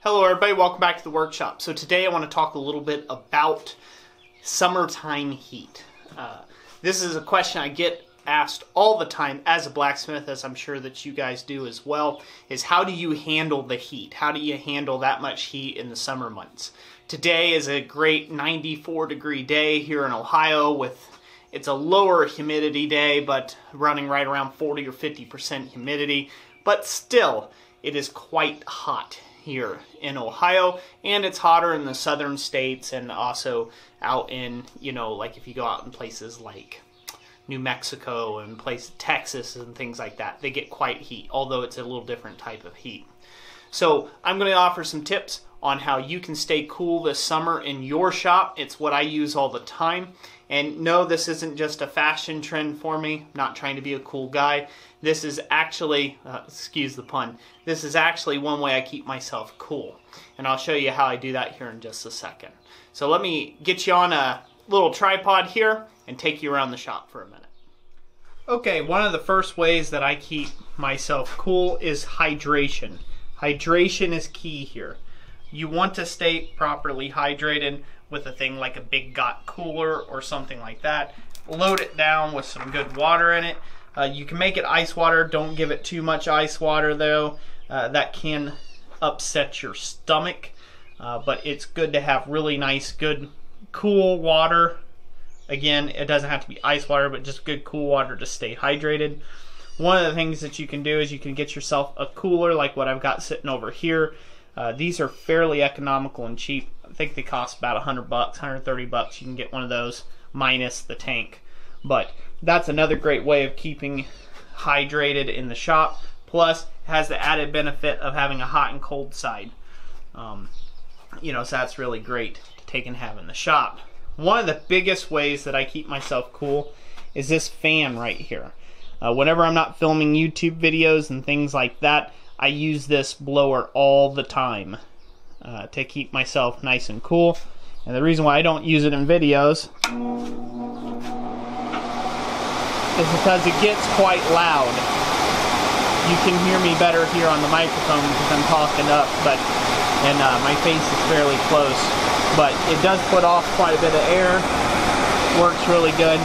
Hello everybody, welcome back to the workshop. So today I want to talk a little bit about summertime heat. This is a question I get asked all the time as a blacksmith, as I'm sure that you guys do as well, is how do you handle the heat? How do you handle that much heat in the summer months? Today is a great 94-degree day here in Ohio it's a lower humidity day, but running right around 40 or 50% humidity, but still it is quite hot here in Ohio, and it's hotter in the southern states and also out in, like if you go out in places like New Mexico and Texas and things like that, they get quite heat, although it's a little different type of heat. So I'm going to offer some tips on how you can stay cool this summer in your shop. It's what I use all the time. And no, this isn't just a fashion trend for me. I'm not trying to be a cool guy. This is actually, excuse the pun, this is actually one way I keep myself cool. And I'll show you how I do that here in just a second. So let me get you on a little tripod here and take you around the shop for a minute. Okay, one of the first ways that I keep myself cool is hydration. Hydration is key here. You want to stay properly hydrated with a thing like a Big Got cooler or something like that. Load it down with some good water in it. You can make it ice water. Don't give it too much ice water though. That can upset your stomach. But it's good to have really nice, good, cool water. Again, it doesn't have to be ice water, but just good, cool water to stay hydrated. One of the things that you can do is you can get yourself a cooler like what I've got sitting over here. These are fairly economical and cheap. I think they cost about $100, $130. You can get one of those minus the tank. But that's another great way of keeping hydrated in the shop. Plus, it has the added benefit of having a hot and cold side. So that's really great to take and have in the shop. One of the biggest ways that I keep myself cool is this fan right here. Whenever I'm not filming YouTube videos and things like that, I use this blower all the time to keep myself nice and cool. And the reason why I don't use it in videos is because it gets quite loud. You can hear me better here on the microphone because I'm talking up, and my face is fairly close. But it does put off quite a bit of air. Works really good.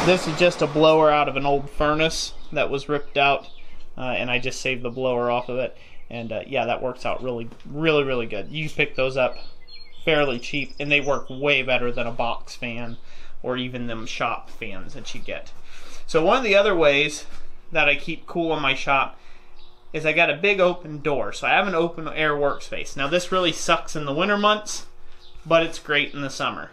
This is just a blower out of an old furnace that was ripped out. And I just saved the blower off of it, and yeah, that works out really good. You pick those up fairly cheap, and they work way better than a box fan or even them shop fans that you get. So one of the other ways that I keep cool in my shop is I got a big open door. So I have an open air workspace. Now this really sucks in the winter months, but it's great in the summer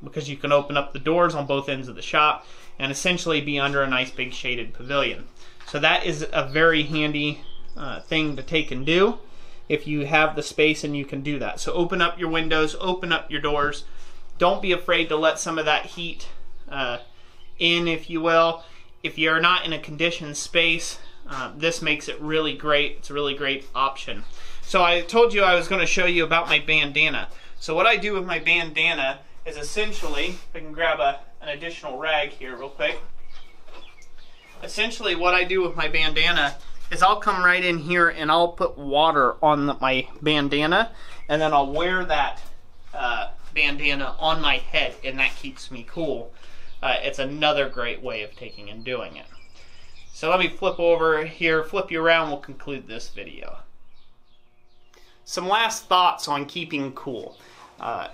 because you can open up the doors on both ends of the shop and essentially be under a nice big shaded pavilion. So that is a very handy thing to take and do if you have the space and you can do that. So open up your windows, open up your doors. Don't be afraid to let some of that heat in, if you will. If you're not in a conditioned space, this makes it really great. It's a really great option. So I told you I was going to show you about my bandana. So what I do with my bandana is essentially, if I can grab an additional rag here real quick. Essentially what I do with my bandana is I'll come right in here and I'll put water on my bandana, and then I'll wear that bandana on my head, and that keeps me cool. It's another great way of taking and doing it. So let me flip over here, flip you around, we'll conclude this video. Some last thoughts on keeping cool. I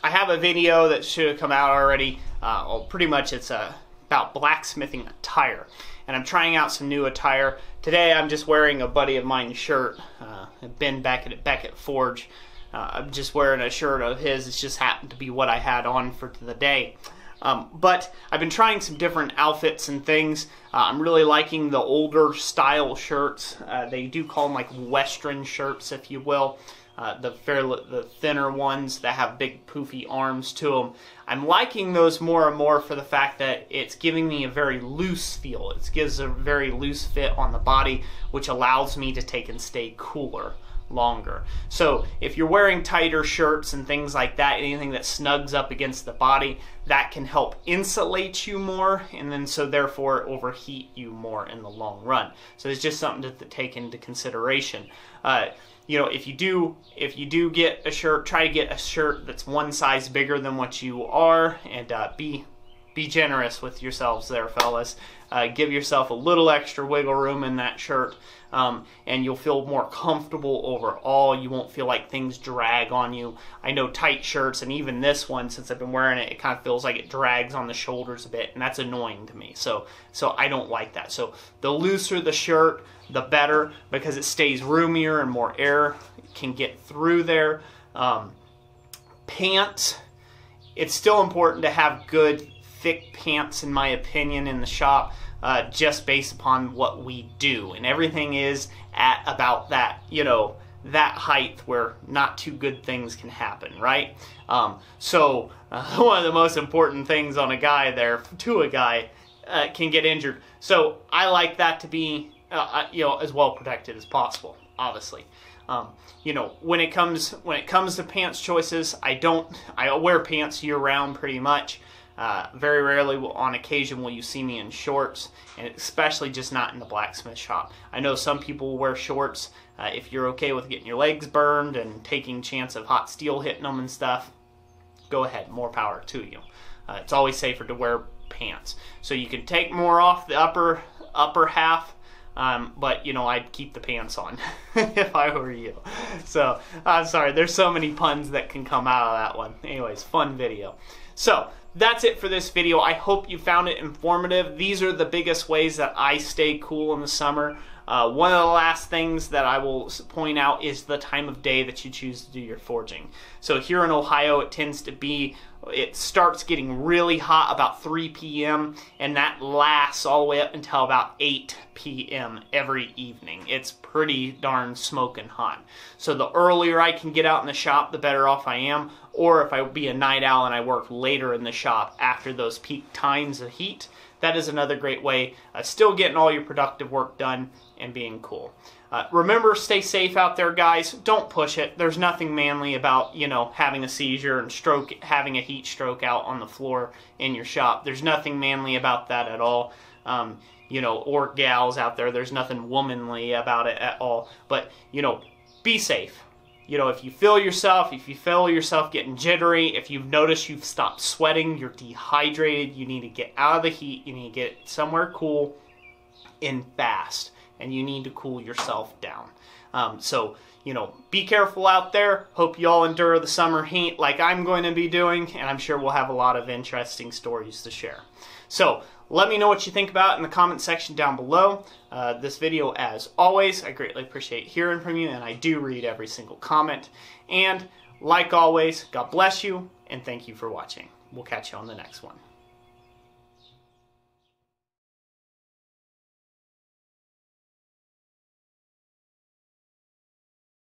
have a video that should have come out already. Pretty much it's about blacksmithing attire, and I'm trying out some new attire. Today I'm just wearing a buddy of mine's shirt. I've been back at Forge. I'm just wearing a shirt of his. It just happened to be what I had on for the day. But I've been trying some different outfits and things. I'm really liking the older style shirts. They do call them like Western shirts, if you will. The thinner ones that have big poofy arms to them. I'm liking those more and more for the fact that it's giving me a very loose feel. It gives a very loose fit on the body, which allows me to take and stay cooler longer. So if you're wearing tighter shirts and things like that, anything that snugs up against the body, that can help insulate you more, and then so therefore overheat you more in the long run. So it's just something to take into consideration. you know, if you do get a shirt, try to get a shirt that's one size bigger than what you are, and be generous with yourselves there, fellas. Give yourself a little extra wiggle room in that shirt, and you'll feel more comfortable overall. You won't feel like things drag on you. I know tight shirts, and even this one, since I've been wearing it, it kind of feels like it drags on the shoulders a bit, and that's annoying to me. So I don't like that. So the looser the shirt, the better, because it stays roomier and more air can get through there. Pants, it's still important to have good thick pants, in my opinion, in the shop, just based upon what we do, and everything is at about that, you know, that height where not too good things can happen, right? So one of the most important things on a guy there, to a guy, can get injured. So I like that to be, you know, as well protected as possible, obviously. You know, when it comes to pants choices, I wear pants year round pretty much. Very rarely, on occasion, will you see me in shorts, and especially just not in the blacksmith shop. I know some people wear shorts. If you're okay with getting your legs burned and taking chance of hot steel hitting them and stuff, go ahead, more power to you. It's always safer to wear pants. So you can take more off the upper half, but, you know, I'd keep the pants on if I were you. So, I'm sorry, there's so many puns that can come out of that one. Anyways, fun video. So, that's it for this video. I hope you found it informative. These are the biggest ways that I stay cool in the summer. One of the last things that I will point out is the time of day that you choose to do your forging. So here in Ohio, it starts getting really hot about 3 p.m. and that lasts all the way up until about 8 p.m. every evening. It's pretty darn smoking hot. So the earlier I can get out in the shop, the better off I am. Or if I be a night owl and I work later in the shop after those peak times of heat, that is another great way of still getting all your productive work done and being cool. Remember, stay safe out there, guys. Don't push it. There's nothing manly about, you know, having a seizure and having a heat stroke out on the floor in your shop. There's nothing manly about that at all. You know, or gals out there, there's nothing womanly about it at all. But, you know, be safe. You know, if you feel yourself getting jittery, if you've noticed you've stopped sweating, you're dehydrated, you need to get out of the heat, you need to get somewhere cool and fast, and you need to cool yourself down. So, you know, be careful out there. Hope you all endure the summer heat like I'm going to be doing, and I'm sure we'll have a lot of interesting stories to share. So, let me know what you think about it in the comment section down below. This video, as always, I greatly appreciate hearing from you, and I do read every single comment. And, like always, God bless you, and thank you for watching. We'll catch you on the next one.